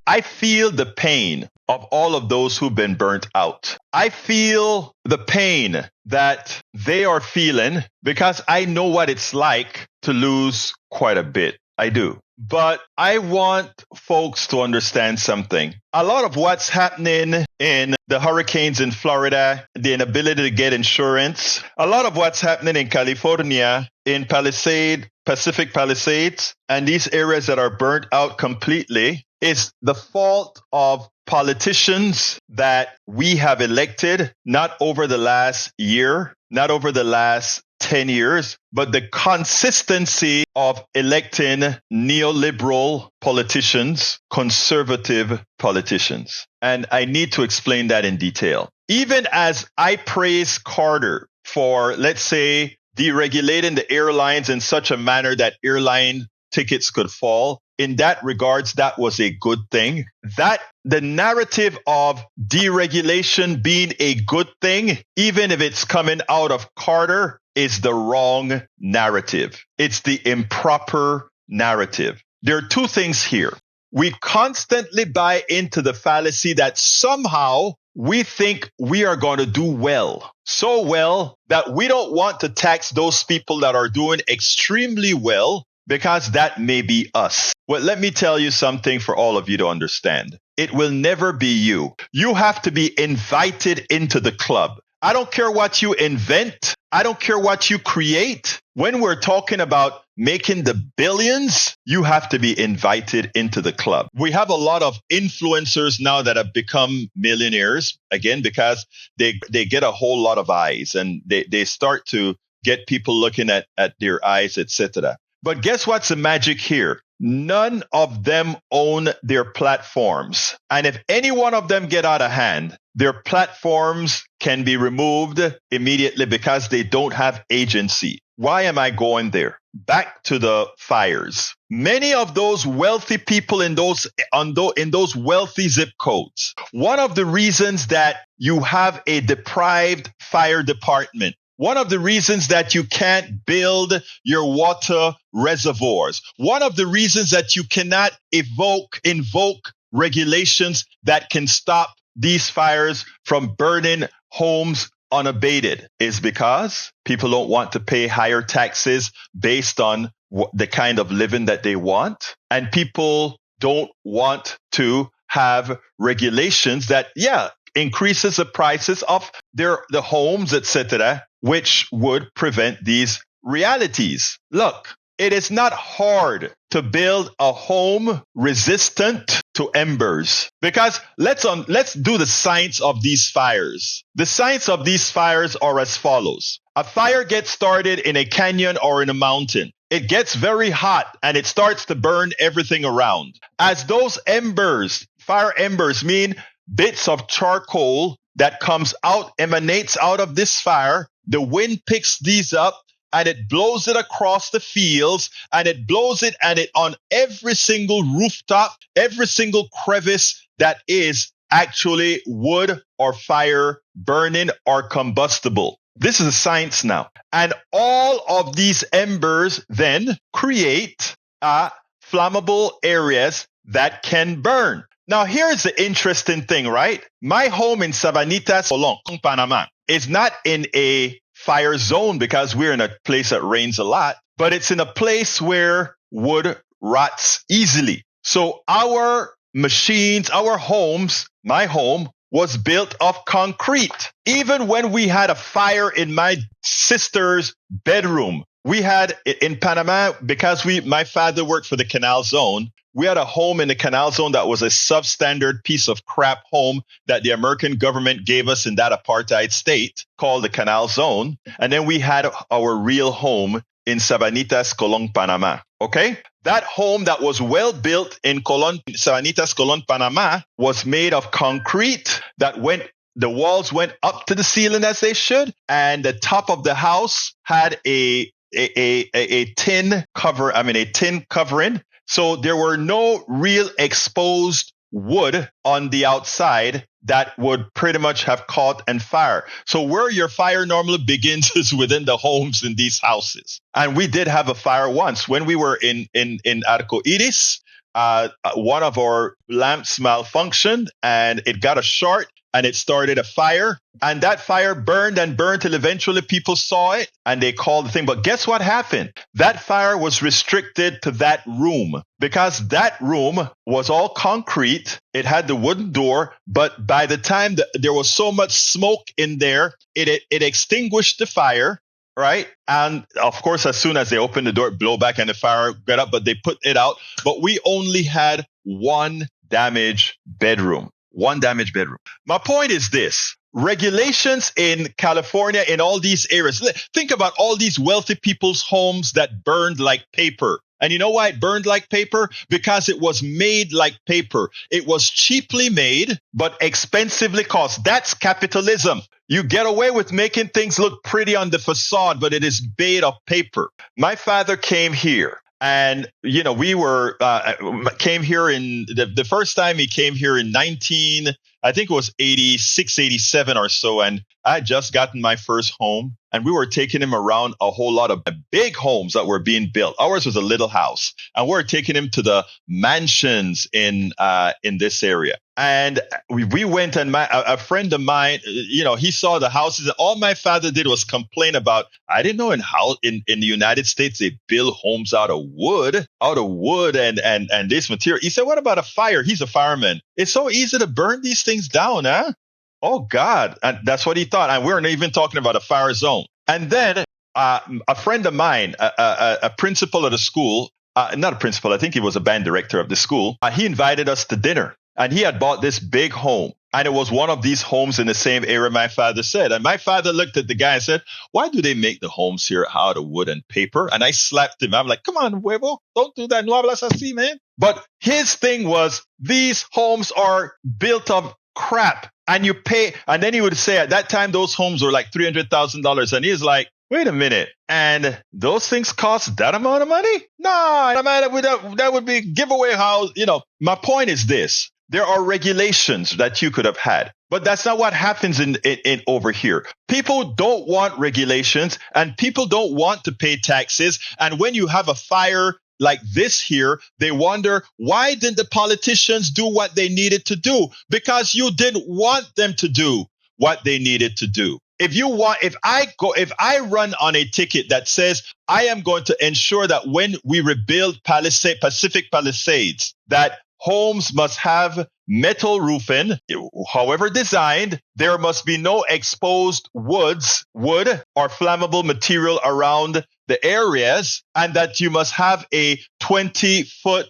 I feel the pain of all of those who've been burnt out. I feel the pain that they are feeling because I know what it's like to lose quite a bit. I do. But I want folks to understand something. A lot of what's happening in the hurricanes in Florida, the inability to get insurance, a lot of what's happening in California, in Pacific Palisades, and these areas that are burnt out completely is the fault of politicians that we have elected, not over the last year, not over the last 10 years, but the consistency of electing neoliberal politicians, conservative politicians. And I need to explain that in detail. Even as I praise Carter for, let's say, deregulating the airlines in such a manner that airline tickets could fall, in that regards, that was a good thing. That the narrative of deregulation being a good thing, even if it's coming out of Carter, is the wrong narrative. It's the improper narrative. There are two things here. We constantly buy into the fallacy that somehow we think we are going to do well. So well that we don't want to tax those people that are doing extremely well, because that may be us. Well, let me tell you something for all of you to understand. It will never be you. You have to be invited into the club. I don't care what you invent. I don't care what you create. When we're talking about making the billions, you have to be invited into the club. We have a lot of influencers now that have become millionaires, again, because they get a whole lot of eyes and they start to get people looking at their eyes, etc. But guess what's the magic here? None of them own their platforms. And if any one of them get out of hand, their platforms can be removed immediately because they don't have agency. Why am I going there? Back to the fires. Many of those wealthy people in those wealthy zip codes, one of the reasons that you have a deprived fire department, one of the reasons that you can't build your water reservoirs, one of the reasons that you cannot invoke regulations that can stop these fires from burning homes unabated is because people don't want to pay higher taxes based on the kind of living that they want. And people don't want to have regulations that, increases the prices of the homes, etc., which would prevent these realities. Look, it is not hard to build a home resistant to embers, because let's do the science of these fires. The science of these fires are as follows. A fire gets started in a canyon or in a mountain. It gets very hot and it starts to burn everything around. As those embers, fire embers mean bits of charcoal that emanates out of this fire. The wind picks these up and it blows it across the fields, and it blows it on every single rooftop, every single crevice that is actually wood or fire burning or combustible. This is a science now. And all of these embers then create flammable areas that can burn. Now, here's the interesting thing, right? My home in Sabanitas, Colón, Panama, is not in a fire zone because we're in a place that rains a lot, but it's in a place where wood rots easily. So our machines, our homes, my home was built of concrete. Even when we had a fire in my sister's bedroom, we had in Panama, because my father worked for the Canal Zone, we had a home in the Canal Zone that was a substandard piece of crap home that the American government gave us in that apartheid state called the Canal Zone. And then we had our real home in Sabanitas, Colón, Panama. Okay? That home that was well built in Sabanitas, Colón, Panama was made of concrete the walls went up to the ceiling as they should. And the top of the house had a tin covering. So there were no real exposed wood on the outside that would pretty much have caught and fire. So where your fire normally begins is within the homes in these houses. And we did have a fire once when we were in Arcoiris. one of our lamps malfunctioned and it got a short and it started a fire. And that fire burned and burned till eventually people saw it and they called the thing. But guess what happened? That fire was restricted to that room because that room was all concrete. It had the wooden door. But by the time there was so much smoke in there, it extinguished the fire. Right. And of course, as soon as they opened the door, it blew back and the fire got up, but they put it out. But we only had one damaged bedroom. My point is this. Regulations in California, in all these areas. Think about all these wealthy people's homes that burned like paper. And you know why it burned like paper? Because it was made like paper. It was cheaply made, but expensively cost. That's capitalism. You get away with making things look pretty on the facade, but it is made of paper. My father came here. And, you know, came here in the first time he came here in I think it was 86, 87 or so. And I had just gotten my first home and we were taking him around a whole lot of big homes that were being built. Ours was a little house and we were taking him to the mansions in this area. And we went and a friend of mine, you know, he saw the houses. And all my father did was complain about, I didn't know in the United States, they build homes out of wood and this material. He said, what about a fire? He's a fireman. It's so easy to burn these things down, huh? Oh, God. And that's what he thought. And we weren't even talking about a fire zone. And then a friend of mine, a principal of the school, not a principal, I think he was a band director of the school. He invited us to dinner. And he had bought this big home. And it was one of these homes in the same area my father said. And my father looked at the guy and said, why do they make the homes here out of wood and paper? And I slapped him. I'm like, come on, huevo, don't do that. No hablas así, man. But his thing was, these homes are built of crap. And you pay. And then he would say, at that time, those homes were like $300,000. And he's like, wait a minute. And those things cost that amount of money? No, that would be giveaway house. You know, my point is this. There are regulations that you could have had, but that's not what happens in over here. People don't want regulations and people don't want to pay taxes. And when you have a fire like this here, they wonder, why didn't the politicians do what they needed to do? Because you didn't want them to do what they needed to do. If I run on a ticket that says I am going to ensure that when we rebuild Pacific Palisades, that homes must have metal roofing, however designed. There must be no exposed wood or flammable material around the areas, and that you must have a 20-foot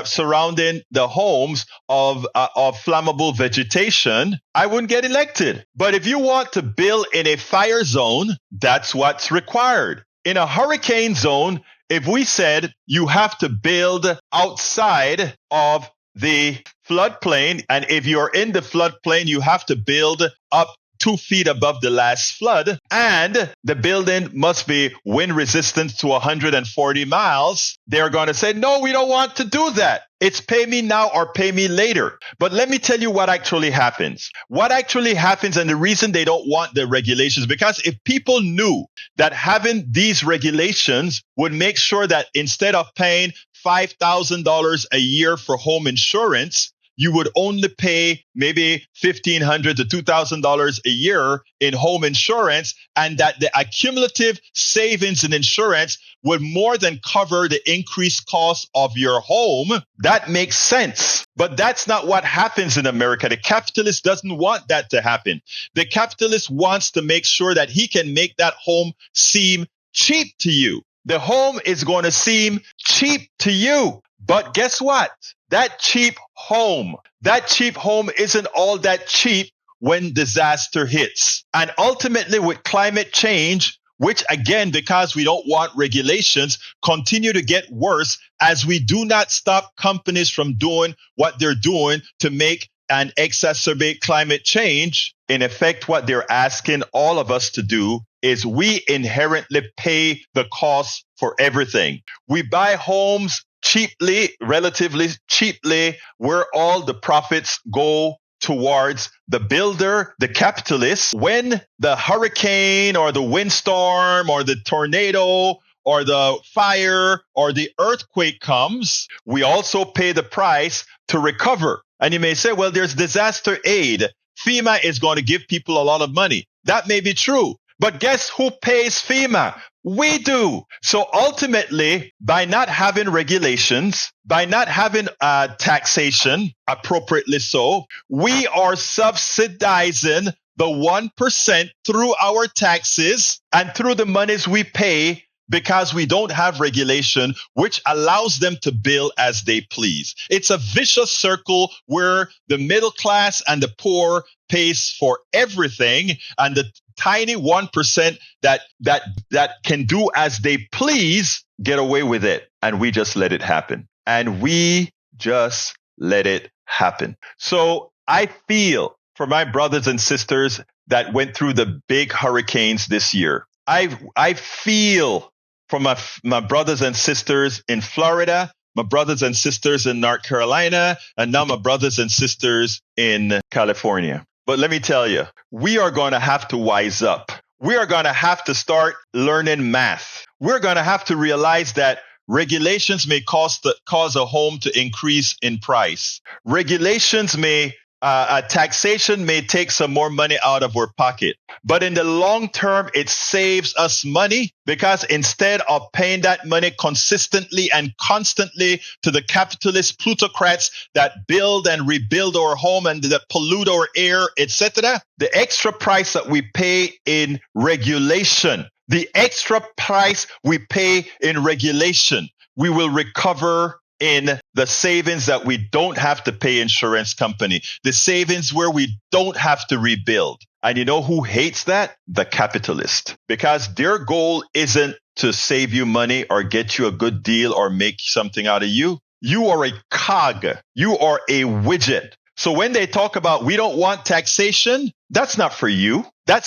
surrounding the homes of flammable vegetation. I wouldn't get elected. But if you want to build in a fire zone, that's what's required. In a hurricane zone, if we said you have to build outside of the floodplain, and if you're in the floodplain, you have to build up 2 feet above the last flood, and the building must be wind resistant to 140 miles, they're going to say, no, we don't want to do that. It's pay me now or pay me later. But let me tell you what actually happens. What actually happens, and the reason they don't want the regulations, because if people knew that having these regulations would make sure that instead of paying $5,000 a year for home insurance, you would only pay maybe $1,500 to $2,000 a year in home insurance, and that the accumulative savings in insurance would more than cover the increased cost of your home. That makes sense. But that's not what happens in America. The capitalist doesn't want that to happen. The capitalist wants to make sure that he can make that home seem cheap to you. The home is going to seem cheap to you. But guess what? That cheap home isn't all that cheap when disaster hits. And ultimately with climate change, which again, because we don't want regulations, continue to get worse as we do not stop companies from doing what they're doing to make and exacerbate climate change. In effect, what they're asking all of us to do is we inherently pay the cost for everything. We buy homes cheaply, relatively cheaply, where all the profits go towards the builder, the capitalist. When the hurricane or the windstorm or the tornado or the fire or the earthquake comes, we also pay the price to recover. And you may say, well, there's disaster aid. FEMA is going to give people a lot of money. That may be true. But guess who pays FEMA? We do. So ultimately, by not having regulations, by not having taxation, appropriately so, we are subsidizing the 1% through our taxes and through the monies we pay because we don't have regulation, which allows them to bill as they please. It's a vicious circle where the middle class and the poor pays for everything, and the tiny 1% that can do as they please get away with it. And we just let it happen. And we just let it happen. So I feel for my brothers and sisters that went through the big hurricanes this year. I feel for my brothers and sisters in Florida, my brothers and sisters in North Carolina, and now my brothers and sisters in California. But let me tell you, we are going to have to wise up. We are going to have to start learning math. We're going to have to realize that regulations may cause a home to increase in price. Regulations may taxation may take some more money out of our pocket. But in the long term, it saves us money because instead of paying that money consistently and constantly to the capitalist plutocrats that build and rebuild our home and that pollute our air, etc., the extra price that we pay in regulation, we will recover in the savings that we don't have to pay insurance company, the savings where we don't have to rebuild. And you know who hates that? The capitalist. Because their goal isn't to save you money or get you a good deal or make something out of you. You are a cog. You are a widget. So when they talk about we don't want taxation, that's not for you.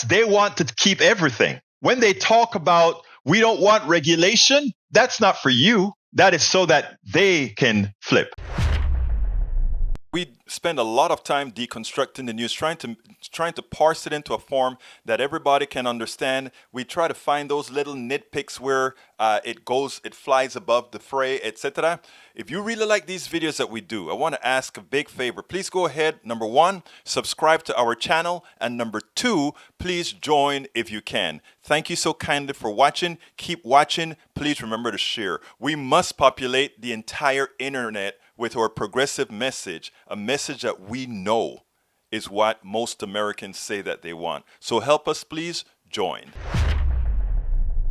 They want to keep everything. When they talk about we don't want regulation, that's not for you. That is so that they can flip. We spend a lot of time deconstructing the news, trying to parse it into a form that everybody can understand. We try to find those little nitpicks where it flies above the fray, etc. If you really like these videos that we do, I want to ask a big favor. Please go ahead. Number 1, subscribe to our channel. And number 2, please join if you can. Thank you so kindly for watching. Keep watching. Please remember to share. We must populate the entire internet with our progressive message, a message that we know is what most Americans say that they want. So help us, please join.